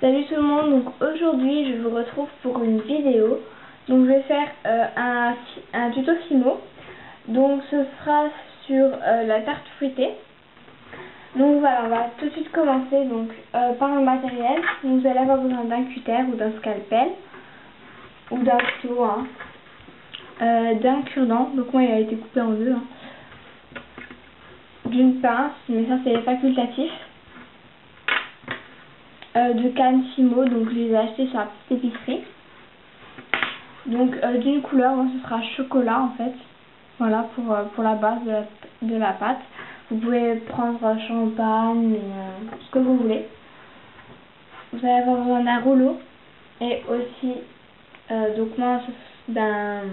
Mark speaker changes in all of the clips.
Speaker 1: Salut tout le monde, donc aujourd'hui je vous retrouve pour une vidéo. Donc je vais faire un tuto fimo. Donc ce sera sur la tarte fruitée. Donc voilà, on va tout de suite commencer donc, par le matériel. Donc, vous allez avoir besoin d'un cutter ou d'un scalpel ou d'un couteau, hein. D'un cure-dent, donc moi il a été coupé en deux, hein. D'une pince, mais ça c'est facultatif. De cannes Fimo, donc je les ai achetées sur la petite épicerie. Donc d'une couleur, moi ce sera chocolat en fait. Voilà pour la base de la pâte. Vous pouvez prendre champagne, ce que vous voulez. Vous allez avoir besoin d'un rouleau et aussi donc moi d'un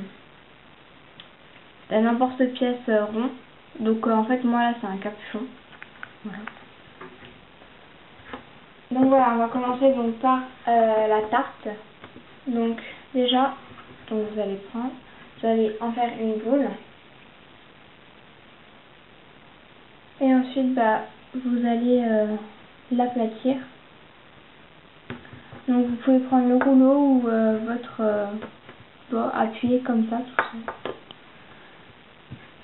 Speaker 1: emporte-pièce rond. Donc en fait moi là c'est un capuchon. Voilà. Donc voilà, on va commencer donc par la tarte. Donc déjà, donc vous allez en faire une boule. Et ensuite vous allez l'aplatir. Donc vous pouvez prendre le rouleau ou votre appuyer comme ça tout seul.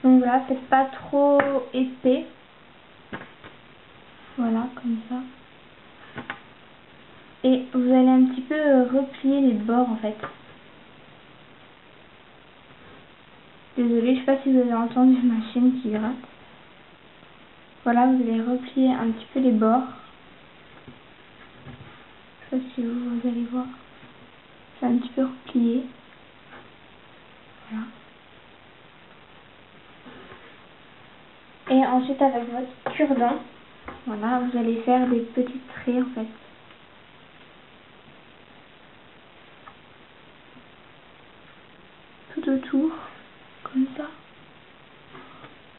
Speaker 1: Donc voilà, c'est pas trop épais. Voilà, comme ça. Et vous allez un petit peu replier les bords en fait. Désolée, je sais pas si vous avez entendu ma chaîne qui gratte. Voilà, vous allez replier un petit peu les bords. Je sais pas si vous allez voir. C'est un petit peu replié. Voilà. Et ensuite avec votre cure-dent, voilà, vous allez faire des petites traits en fait. Tout autour, comme ça.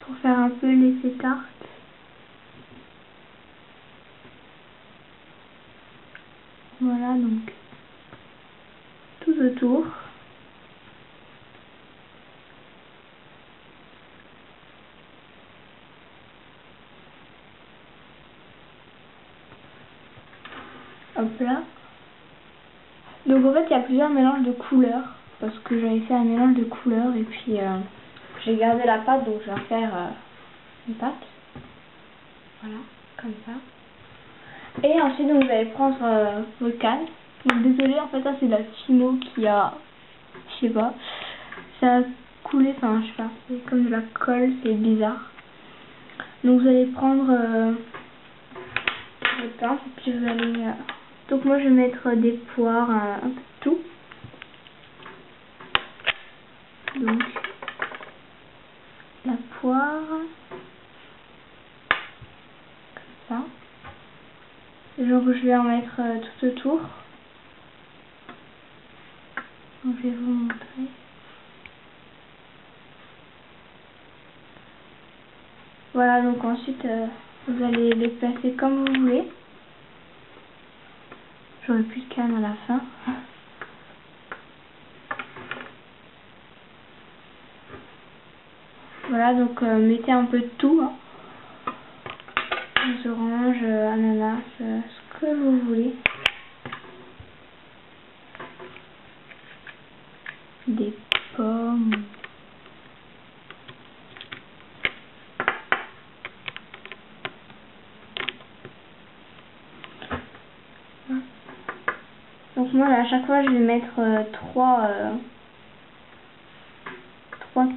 Speaker 1: Pour faire un peu l'effet tarte. Voilà, donc tout autour. Hop là. Donc en fait il y a plusieurs mélanges de couleurs. Parce que j'avais fait un mélange de couleurs et puis j'ai gardé la pâte, donc je vais faire une pâte. Voilà, comme ça. Et ensuite donc, vous allez prendre vos cannes. Donc désolé, en fait ça c'est la Fimo qui a, je sais pas, ça a coulé, enfin je sais pas, c'est comme de la colle, c'est bizarre. Donc vous allez prendre votre pince et puis vous allez, donc moi je vais mettre des poires, un peu de tout. Donc la poire, comme ça. Genre je vais en mettre tout autour. Donc, je vais vous montrer. Voilà, donc ensuite vous allez les placer comme vous voulez. J'aurai plus de canne à la fin. Voilà, donc mettez un peu de tout, hein. Des oranges, ananas, ce que vous voulez. Des pommes. Donc moi là, à chaque fois je vais mettre 3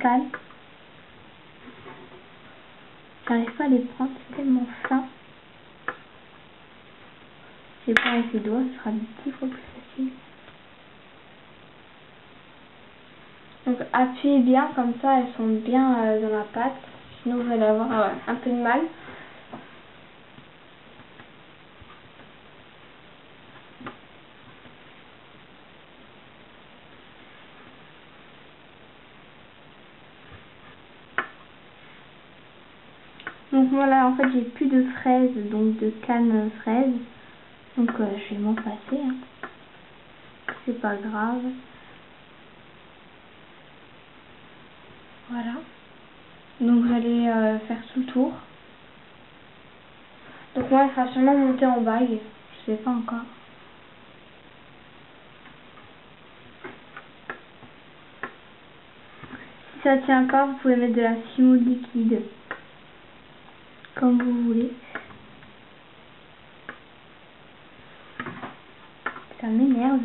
Speaker 1: cannes. J'arrive pas à les prendre, c'est tellement fin. J'ai pas avec les doigts, ce sera 10 fois plus facile. Donc appuyez bien, comme ça elles sont bien dans la pâte. Sinon vous allez avoir un peu de mal. Donc moi là en fait j'ai plus de fraises, donc de canne fraises. Donc je vais m'en passer, hein. C'est pas grave. Voilà. Donc vous allez faire tout le tour. Donc moi elle sera sûrement montée en bague. Je sais pas encore. ça tient pas, vous pouvez mettre de la semoule liquide. Comme vous voulez. Ça m'énerve.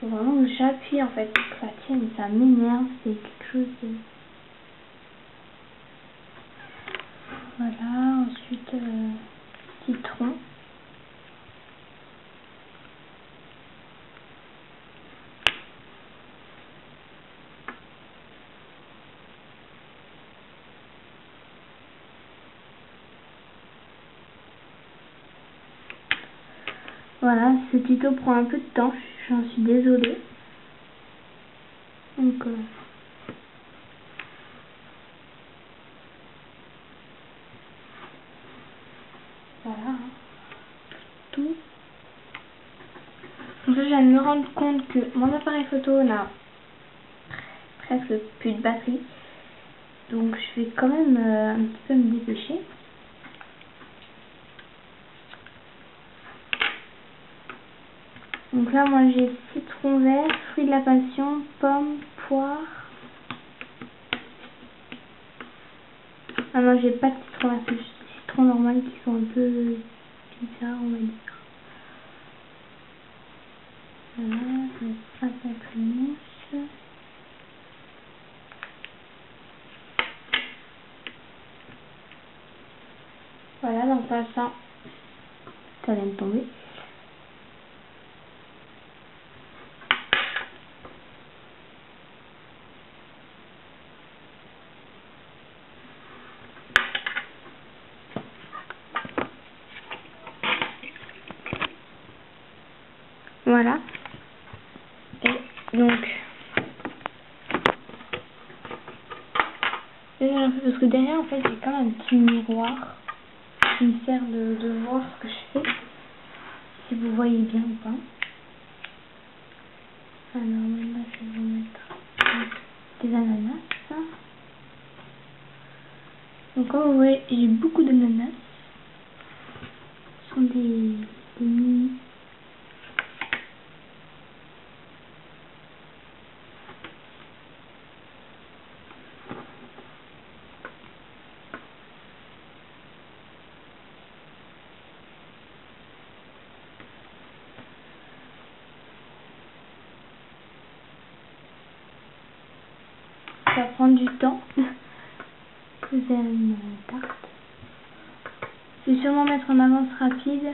Speaker 1: Faut vraiment que j'appuie en fait pour que ça tienne. Ça m'énerve. C'est quelque chose de... Voilà. Ensuite, citron. Voilà, ce tuto prend un peu de temps, j'en suis désolée. Donc, voilà, hein. Tout. Donc là, je viens de me rendre compte que mon appareil photo n'a presque plus de batterie. Donc, je vais quand même un petit peu me dépêcher. Donc là, moi, j'ai citron vert, fruit de la passion, pomme, poire. Ah non, j'ai pas de citron vert, c'est juste des citrons normaux qui sont un peu bizarres, on va dire. Voilà, je vais pas pamplemousse. Voilà, donc là, ça vient de tomber. Voilà. Et donc, parce que derrière, en fait, j'ai quand même un petit miroir qui me sert de voir ce que je fais, si vous voyez bien ou pas. Alors maintenant, je vais vous mettre des ananas. Donc, comme vous voyez, j'ai beaucoup d'ananas. Ce sont des mini. Ça prend du temps. Vous avez une tarte. Je vais sûrement mettre en avance rapide.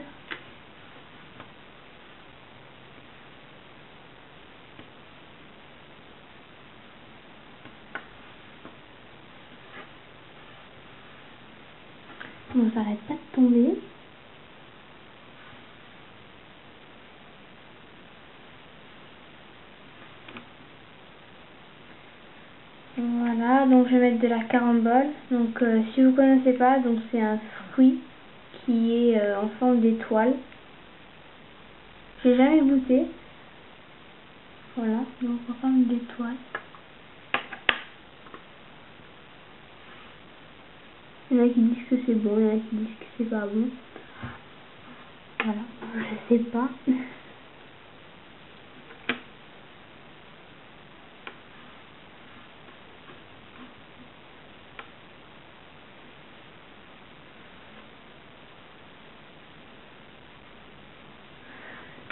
Speaker 1: Bon, ça arrête pas de tomber. Voilà, donc je vais mettre de la carambole. Donc si vous connaissez pas, donc c'est un fruit qui est en forme d'étoile. J'ai jamais goûté. Voilà, donc en forme d'étoile. Il y en a qui disent que c'est bon, il y en a qui disent que c'est pas bon. Voilà, je sais pas.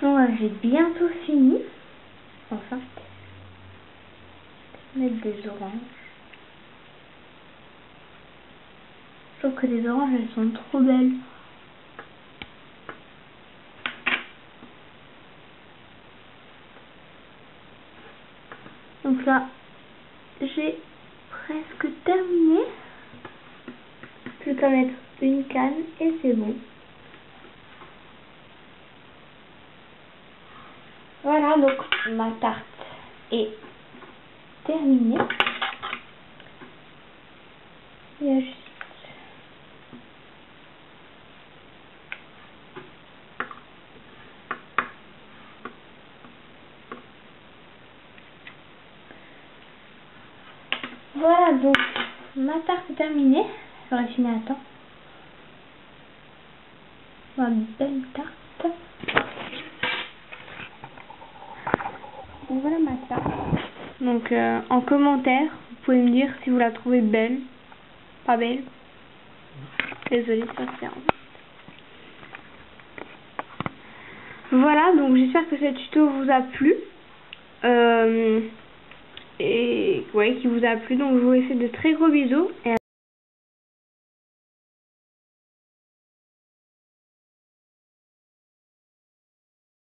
Speaker 1: Donc voilà, j'ai bientôt fini. Enfin, je vais mettre des oranges. Je trouve que les oranges, elles sont trop belles. Donc là, j'ai presque terminé. Je vais mettre une canne et c'est bon. Voilà, donc ma tarte est terminée. Il y a juste voilà, donc ma tarte est terminée. J'aurais fini à temps. Ma belle tarte. Donc voilà ma tarte. Donc en commentaire, vous pouvez me dire si vous la trouvez belle, pas belle. Désolée, ça se ferme. Voilà, donc j'espère que ce tuto vous a plu. Et ouais, qui vous a plu. Donc je vous fais de très gros bisous. Et